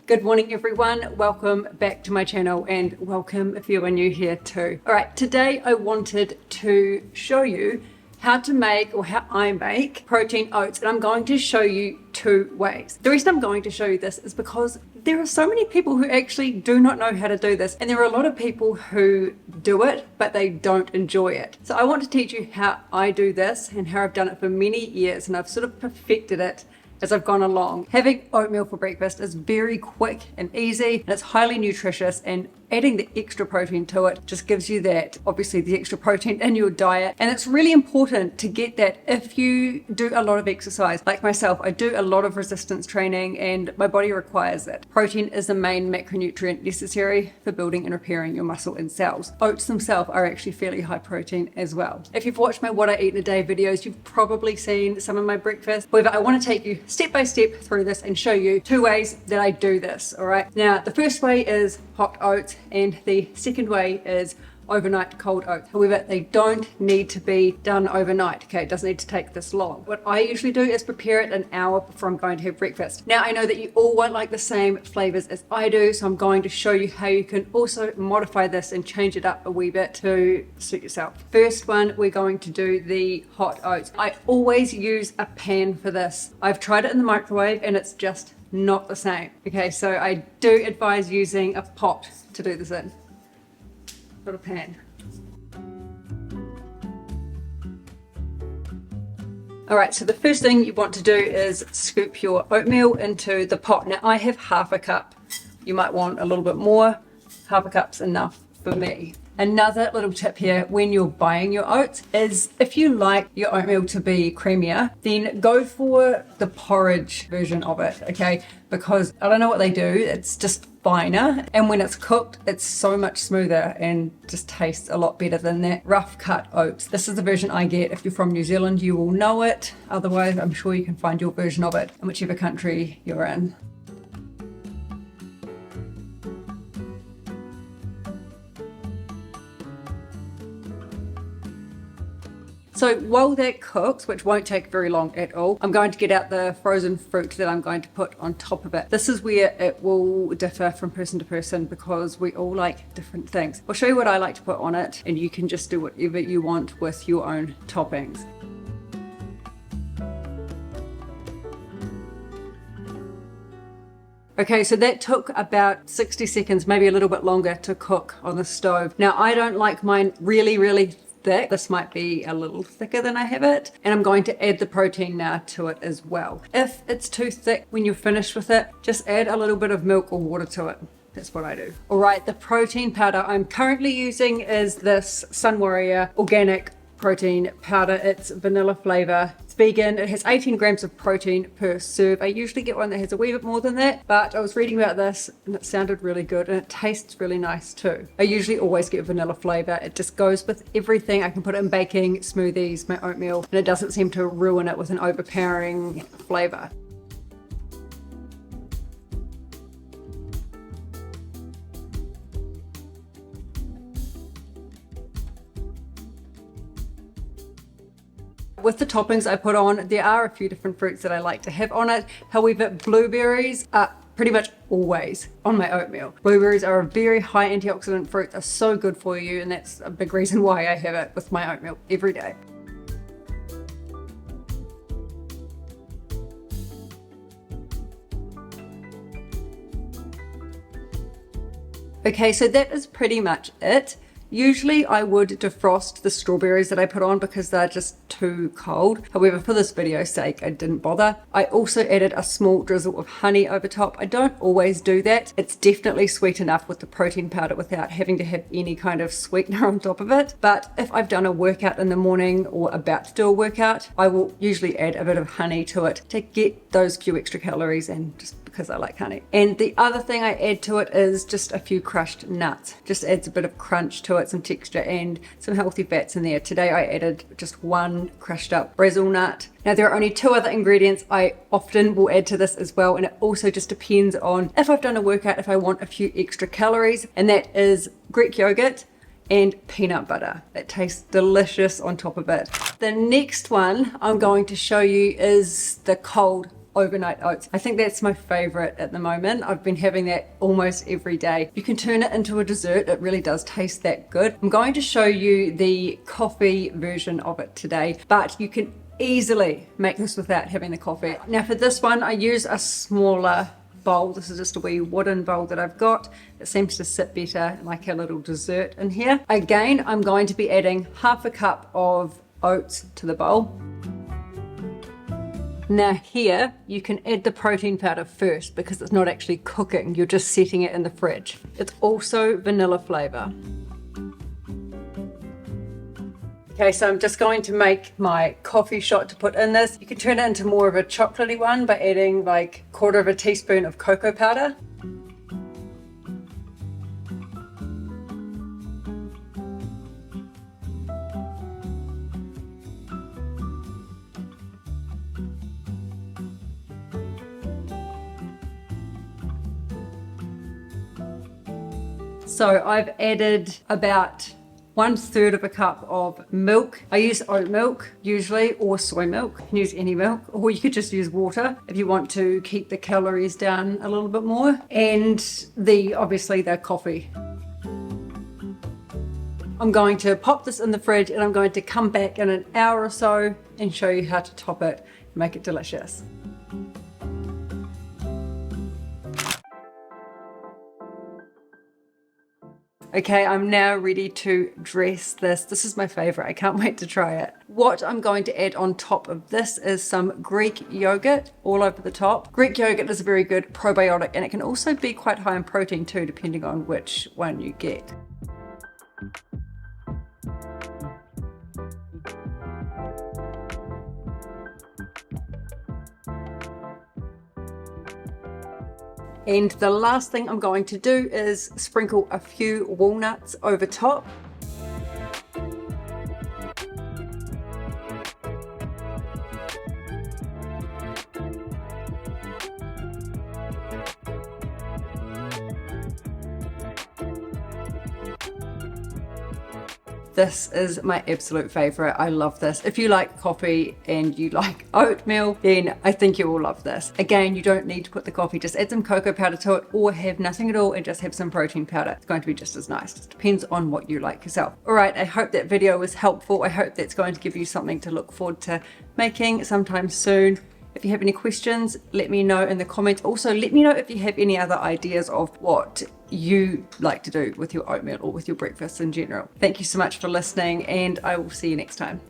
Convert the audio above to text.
Good morning everyone, welcome back to my channel and welcome if you are new here too. Alright, today I wanted to show you how to make or how I make protein oats, and I'm going to show you two ways. The reason I'm going to show you this is because there are so many people who actually do not know how to do this, and there are a lot of people who do it but they don't enjoy it. So I want to teach you how I do this and how I've done it for many years, and I've sort of perfected it as I've gone along. Having oatmeal for breakfast is very quick and easy, and it's highly nutritious, and adding the extra protein to it just gives you that, obviously the extra protein in your diet. And it's really important to get that if you do a lot of exercise. Like myself, I do a lot of resistance training and my body requires it. Protein is the main macronutrient necessary for building and repairing your muscle and cells. Oats themselves are actually fairly high protein as well. If you've watched my What I Eat in a Day videos, you've probably seen some of my breakfast. However, I want to take you step by step through this and show you two ways that I do this, all right? Now, the first way is hot oats, and the second way is overnight cold oats. However, they don't need to be done overnight, okay? It doesn't need to take this long. What I usually do is prepare it an hour before I'm going to have breakfast. Now, I know that you all won't like the same flavors as I do, so I'm going to show you how you can also modify this and change it up a wee bit to suit yourself. First one, we're going to do the hot oats. I always use a pan for this. I've tried it in the microwave and it's just not the same. Okay, so I do advise using a pot to do this in, not a pan. All right, so the first thing you want to do is scoop your oatmeal into the pot. Now I have half a cup. You might want a little bit more. Half a cup's enough for me. Another little tip here when you're buying your oats is if you like your oatmeal to be creamier, then go for the porridge version of it, okay? Because I don't know what they do, it's just finer, and when it's cooked it's so much smoother and just tastes a lot better than that rough cut oats. This is the version I get. If you're from New Zealand you will know it, otherwise I'm sure you can find your version of it in whichever country you're in. So while that cooks, which won't take very long at all, I'm going to get out the frozen fruit that I'm going to put on top of it. This is where it will differ from person to person because we all like different things. I'll show you what I like to put on it, and you can just do whatever you want with your own toppings. Okay, so that took about 60 seconds, maybe a little bit longer to cook on the stove. Now I don't like mine really thick. This might be a little thicker than I have it, and I'm going to add the protein now to it as well. If it's too thick when you're finished with it, just add a little bit of milk or water to it. That's what I do. All right, the protein powder I'm currently using is this Sun Warrior organic protein powder. It's vanilla flavor. It's vegan. It has 18 grams of protein per serve. I usually get one that has a wee bit more than that, but I was reading about this and it sounded really good, and it tastes really nice too. I usually always get vanilla flavor. It just goes with everything. I can put it in baking, smoothies, my oatmeal, and it doesn't seem to ruin it with an overpowering flavor. With the toppings I put on, there are a few different fruits that I like to have on it. However, blueberries are pretty much always on my oatmeal. Blueberries are a very high antioxidant fruit. They're so good for you, and that's a big reason why I have it with my oatmeal every day. Okay, so that is pretty much it. Usually I would defrost the strawberries that I put on because they're just too cold. However, for this video's sake, I didn't bother. I also added a small drizzle of honey over top. I don't always do that. It's definitely sweet enough with the protein powder without having to have any kind of sweetener on top of it. But if I've done a workout in the morning or about to do a workout, I will usually add a bit of honey to it to get those few extra calories, and just because I like honey. And the other thing I add to it is just a few crushed nuts. Just adds a bit of crunch to it, some texture and some healthy fats in there. Today I added just one crushed up Brazil nut. Now there are only two other ingredients I often will add to this as well, and it also just depends on if I've done a workout, if I want a few extra calories, and that is Greek yogurt and peanut butter. It tastes delicious on top of it. The next one I'm going to show you is the cold overnight oats. I think that's my favorite at the moment. I've been having that almost every day. You can turn it into a dessert. It really does taste that good. I'm going to show you the coffee version of it today, but you can easily make this without having the coffee. Now for this one, I use a smaller bowl. This is just a wee wooden bowl that I've got. It seems to sit better like a little dessert in here. Again, I'm going to be adding half a cup of oats to the bowl. Now here, you can add the protein powder first because it's not actually cooking. You're just setting it in the fridge. It's also vanilla flavor. Okay, so I'm just going to make my coffee shot to put in this. You can turn it into more of a chocolatey one by adding like 1/4 teaspoon of cocoa powder. So I've added about 1/3 of a cup of milk. I use oat milk usually, or soy milk. You can use any milk, or you could just use water if you want to keep the calories down a little bit more. And obviously the coffee. I'm going to pop this in the fridge and I'm going to come back in an hour or so and show you how to top it and make it delicious. Okay, I'm now ready to dress this. This is my favorite. I can't wait to try it. What I'm going to add on top of this is some Greek yogurt all over the top. Greek yogurt is a very good probiotic, and it can also be quite high in protein too, depending on which one you get. And the last thing I'm going to do is sprinkle a few walnuts over top. This is my absolute favorite. I love this. If you like coffee and you like oatmeal, then I think you will love this. Again, you don't need to put the coffee, just add some cocoa powder to it, or have nothing at all and just have some protein powder. It's going to be just as nice. It depends on what you like yourself. All right, I hope that video was helpful. I hope that's going to give you something to look forward to making sometime soon. If you have any questions, let me know in the comments. Also, let me know if you have any other ideas of what you like to do with your oatmeal or with your breakfast in general. Thank you so much for listening, and I will see you next time.